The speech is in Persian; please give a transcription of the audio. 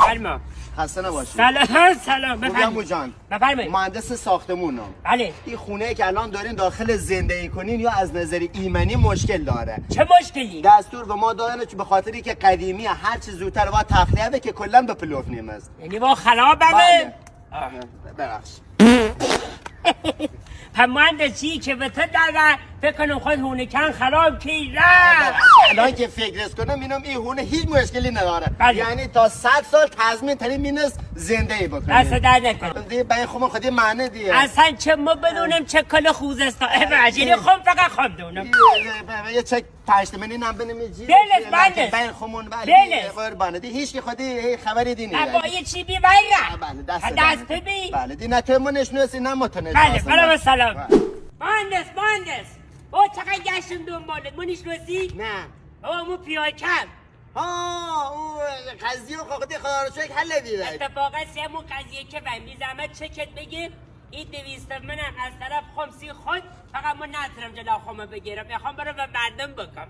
فرما. خسته نباشید. سلام بفرمایید جان. بفرمایید. مهندس ساختمونم. بله. این خونه که الان دارین داخل زندگی کنین یا از نظر ایمنی مشکل داره. چه مشکلی؟ دستور به ما دادن که به خاطری که قدیمی هر چه زودتر باید تخلیه به که کلا به پلوف نیمست. یعنی با خرابه؟ بله. ببخش. مهندس چی که به تو داره فکر کنم خود هونکن خراب کی رفت. الان که فکرش کنم اینم این هونه هیچ مشکلی نداره. بله. یعنی تا 100 سال تضمین تری مینست زنده بکنه. دست در نکنم. دیگه برای خودم خودی معنی دیگه. اصلا چه ما بدونم چه کل خوزستان. یعنی خود فقط خود دونم. یه چک پشتمنی نم بنمیجی. بله بله. بین خمون بله. قربانه دی هیچ که خودی خبری دی نیست. با یه چی بی باید. بله دست ببین. بله دی نه تو منشناسی نه متنش. بله برام سلام. مهندس او چقدر گشتم دنبالت منشناسی؟ نه. بابا مو پیاکم. اون قضیه خودی خدا رو شکر حل دیده. اتفاقا سیمون قضیه که بی زحمت چکت بگیر این 200 منم از طرف خمسی خود فقط ما نترم جلو خمه بگیرم میخوام برم به مردم بکم